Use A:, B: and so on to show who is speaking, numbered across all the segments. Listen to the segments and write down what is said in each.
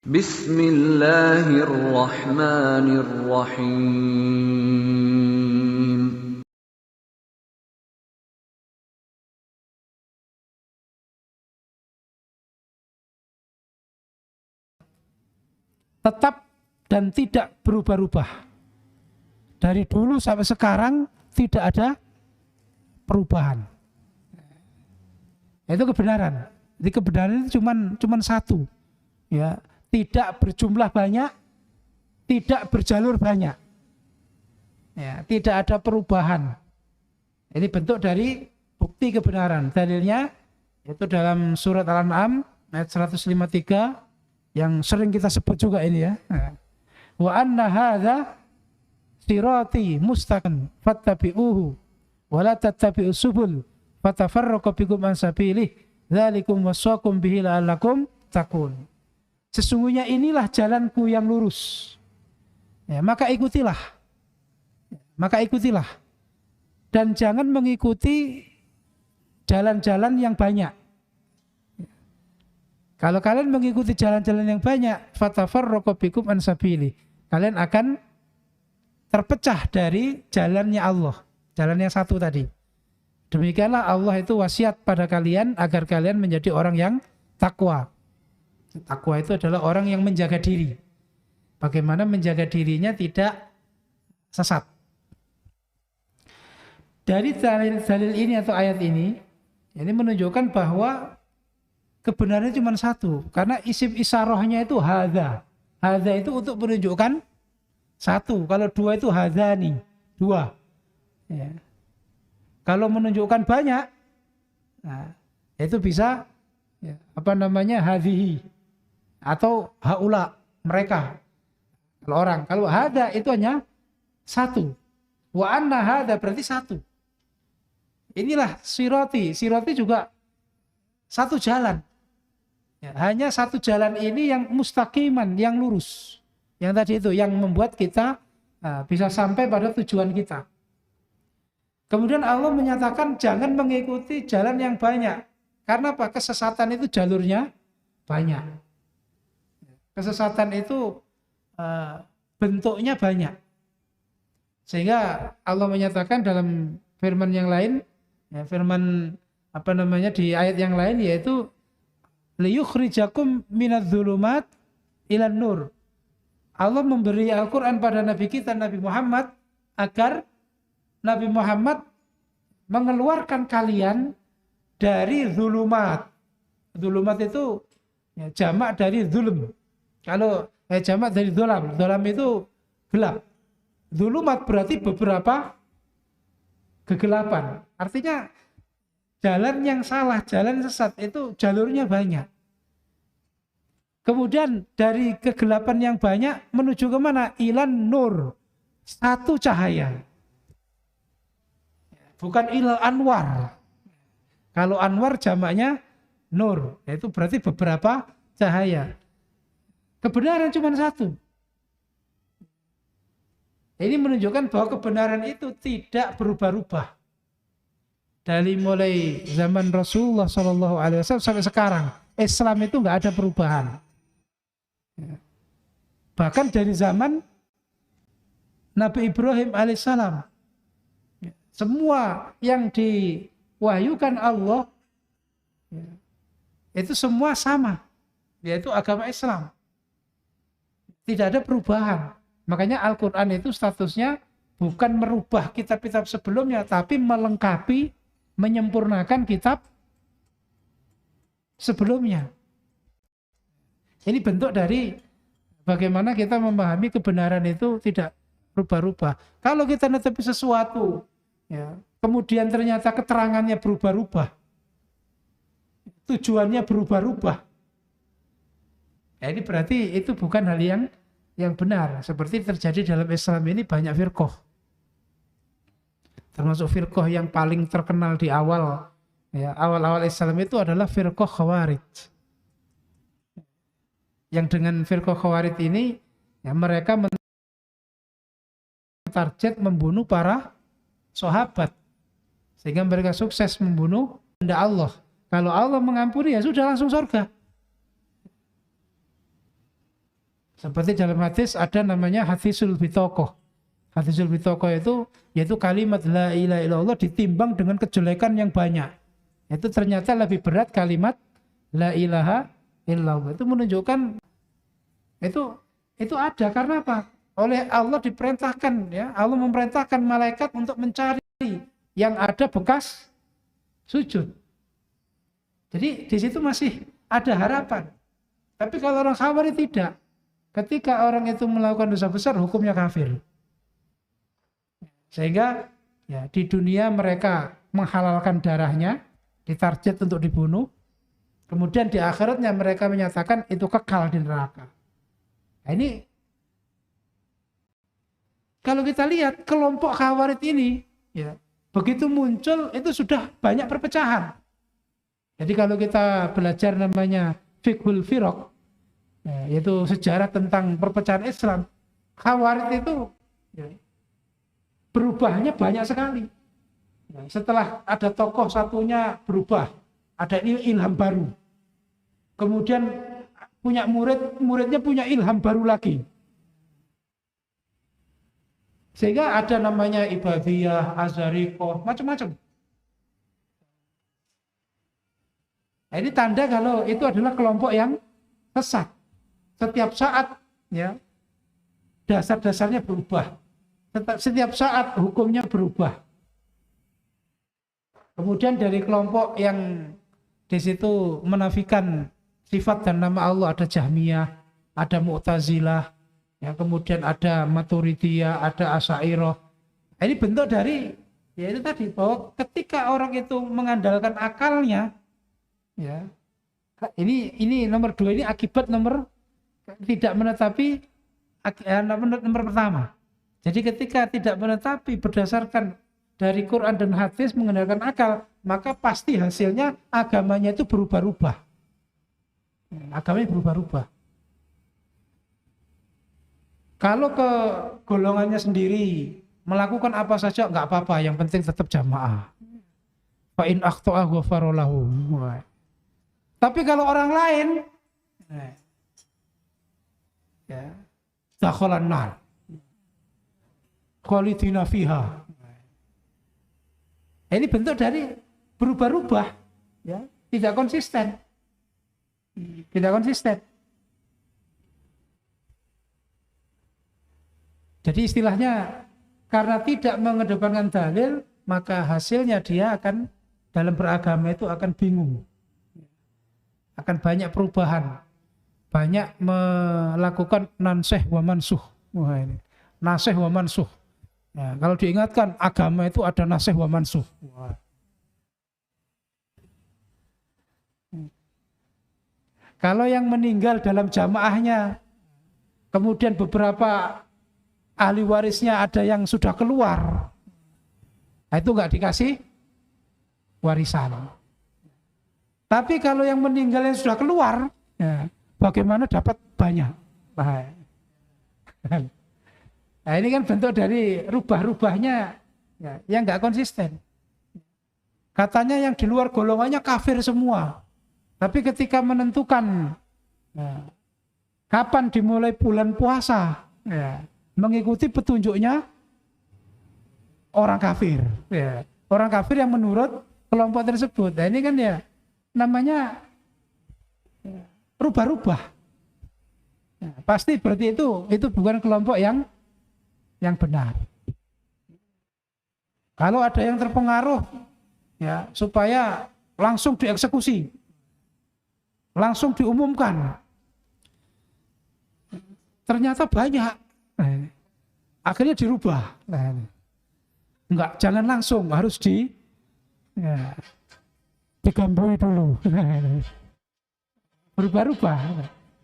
A: Bismillahirrahmanirrahim.
B: Tetap dan tidak berubah-ubah. Dari dulu sampai sekarang tidak ada perubahan. Itu kebenaran. Jadi kebenaran itu cuman satu. Ya, tidak berjumlah banyak, tidak berjalur banyak. Ya, tidak ada perubahan. Ini bentuk dari bukti kebenaran. Dalilnya itu dalam surat Al-An'am ayat 153 yang sering kita sebut juga ini ya. Wa anna hadza sirati mustaqim fattabi'uhu wa la tattabi'us subul fatafarraqu bikum an sabilihi dzalikum wasaqum bihi la'allakum taqun. Sesungguhnya inilah jalanku yang lurus. Ya, maka ikutilah. Dan jangan mengikuti jalan-jalan yang banyak. Kalau kalian mengikuti jalan-jalan yang banyak, fatafarraqu bikum an sabili. Kalian akan terpecah dari jalannya Allah, jalan yang satu tadi. Demikianlah Allah itu wasiat pada kalian agar kalian menjadi orang yang takwa. Takwa itu adalah orang yang menjaga diri. Bagaimana menjaga dirinya tidak sesat. Dari dalil ini atau ayat ini menunjukkan bahwa kebenarannya cuma satu, karena isim isarohnya itu hadza. Hadza itu untuk menunjukkan satu. Kalau dua itu hadzani, dua. Ya. Kalau menunjukkan banyak, nah, itu bisa ya, hadhihi atau haula, mereka. Kalau orang, kalau hadza itu hanya satu. Wa anna hadza berarti satu. Inilah sirati. Sirati juga satu jalan. Ya, hanya satu jalan ini yang mustaqiman, yang lurus. Yang tadi itu, yang membuat kita bisa sampai pada tujuan kita. Kemudian Allah menyatakan jangan mengikuti jalan yang banyak. Karena apa? Kesesatan itu jalurnya banyak. Kesesatan itu bentuknya banyak. Sehingga Allah menyatakan dalam firman yang lain, ya, firman di ayat yang lain, yaitu liyukhrijakum minadz-dzulumat ilan nur. Allah memberi Al-Quran pada Nabi kita, Nabi Muhammad, agar Nabi Muhammad mengeluarkan kalian dari zulumat. Zulumat itu ya, jamak dari zulm. Kalau jamak dari dolam. Dolam itu gelap. Zulumat berarti beberapa kegelapan. Artinya jalan yang salah, jalan sesat itu jalurnya banyak. Kemudian dari kegelapan yang banyak menuju ke mana? Ilan nur. Satu cahaya. Bukan ilal anwar. Kalau anwar jamaknya nur. Itu berarti beberapa cahaya. Kebenaran cuma satu. Ini menunjukkan bahwa kebenaran itu tidak berubah-ubah. Dari mulai zaman Rasulullah SAW sampai sekarang, Islam itu nggak ada perubahan. Bahkan dari zaman Nabi Ibrahim alaihissalam, semua yang diwahyukan Allah itu semua sama, yaitu agama Islam. Tidak ada perubahan. Makanya Al-Quran itu statusnya bukan merubah kitab-kitab sebelumnya, tapi melengkapi, menyempurnakan kitab sebelumnya. Ini bentuk dari bagaimana kita memahami kebenaran itu tidak berubah-ubah. Kalau kita netapi sesuatu, ya, kemudian ternyata keterangannya berubah-ubah, tujuannya berubah-ubah, ya, ini berarti itu bukan hal yang benar. Seperti terjadi dalam Islam ini banyak firqah. Termasuk firqah yang paling terkenal di awal, ya, awal-awal Islam itu adalah firqah Khawarij. Yang dengan firqah Khawarij ini, ya, mereka target membunuh para sahabat, sehingga mereka sukses membunuh benda Allah. Kalau Allah mengampuni, ya sudah langsung surga. Seperti dalam hadis ada namanya hadisul bitokoh. Hadisul bitokoh itu yaitu kalimat la ilaha illallah ditimbang dengan kejelekan yang banyak. Itu ternyata lebih berat kalimat la ilaha illallah. Itu menunjukkan itu ada karena apa? Oleh Allah diperintahkan, ya, Allah memerintahkan malaikat untuk mencari yang ada bekas sujud. Jadi di situ masih ada harapan. Tapi kalau orang Khawarij tidak. Ketika orang itu melakukan dosa besar, hukumnya kafir. Sehingga ya, di dunia mereka menghalalkan darahnya, ditarget untuk dibunuh. Kemudian di akhiratnya mereka menyatakan itu kekal di neraka. Nah, ini kalau kita lihat kelompok Khawarij ini, ya, begitu muncul itu sudah banyak perpecahan. Jadi kalau kita belajar namanya fiqhul firaq, yaitu sejarah tentang perpecahan Islam, Khawarij itu ya, berubahnya banyak sekali. Ya, setelah ada tokoh satunya berubah, ada ilham baru. Kemudian punya muridnya punya ilham baru lagi. Sehingga ada namanya Ibadiyah, Azarikoh, macam-macam. Nah, ini tanda kalau itu adalah kelompok yang sesat. Setiap saat ya dasar-dasarnya berubah. Setiap saat hukumnya berubah. Kemudian dari kelompok yang di situ menafikan sifat dan nama Allah ada Jahmiyah, ada Mu'tazilah, ya, kemudian ada Maturidiyah, ada Asy'ariyah. Ini bentuk dari ya itu tadi bahwa ketika orang itu mengandalkan akalnya, ya, ini nomor 2, ini akibat nomor tidak menetapi nomor pertama. Jadi ketika tidak menetapi berdasarkan dari Quran dan hadis mengandalkan akal, maka pasti hasilnya agamanya itu berubah-ubah. Agamanya berubah-ubah. Kalau ke golongannya sendiri melakukan apa saja nggak apa-apa, yang penting tetap jamaah. Fa in akhta'a ghafara lahu. Tapi kalau orang lain ya, dakhalan nar. Khalidina fiha. Ini bentuk dari berubah-ubah, ya, tidak konsisten. Tidak konsisten. Jadi istilahnya karena tidak mengedepankan dalil, maka hasilnya dia akan dalam beragama itu akan bingung. Akan banyak perubahan. Banyak melakukan nanseh wa mansuh. Wah, ini naseh wa mansuh. Nah, kalau diingatkan agama itu ada naseh wa mansuh. Wah. Kalau yang meninggal dalam jamaahnya, kemudian beberapa ahli warisnya ada yang sudah keluar, nah itu nggak dikasih warisan. Tapi kalau yang meninggal yang sudah keluar, ya, bagaimana dapat banyak? Nah ini kan bentuk dari rubah-rubahnya ya, yang nggak konsisten. Katanya yang di luar golongannya kafir semua. Tapi ketika menentukan ya, kapan dimulai bulan puasa, ya, mengikuti petunjuknya orang kafir. Ya. Orang kafir yang menurut kelompok tersebut. Nah ini kan ya namanya ya, rubah-rubah. Ya, pasti berarti itu bukan kelompok yang benar. Kalau ada yang terpengaruh ya supaya langsung dieksekusi, langsung diumumkan, ternyata banyak, akhirnya dirubah. Enggak, jangan langsung, harus digambui dulu. Berubah-ubah.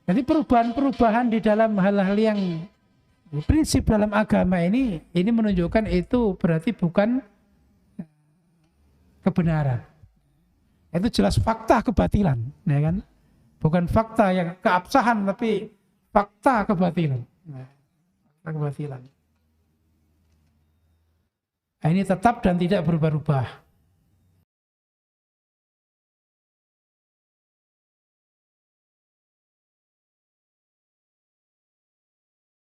B: Jadi perubahan-perubahan di dalam hal-hal yang prinsip dalam agama ini menunjukkan itu berarti bukan kebenaran. Itu jelas fakta kebatilan, ya kan? Bukan fakta yang keabsahan, tapi fakta kebatilan. Fakta kebatilan. Nah, ini tetap dan tidak berubah-ubah.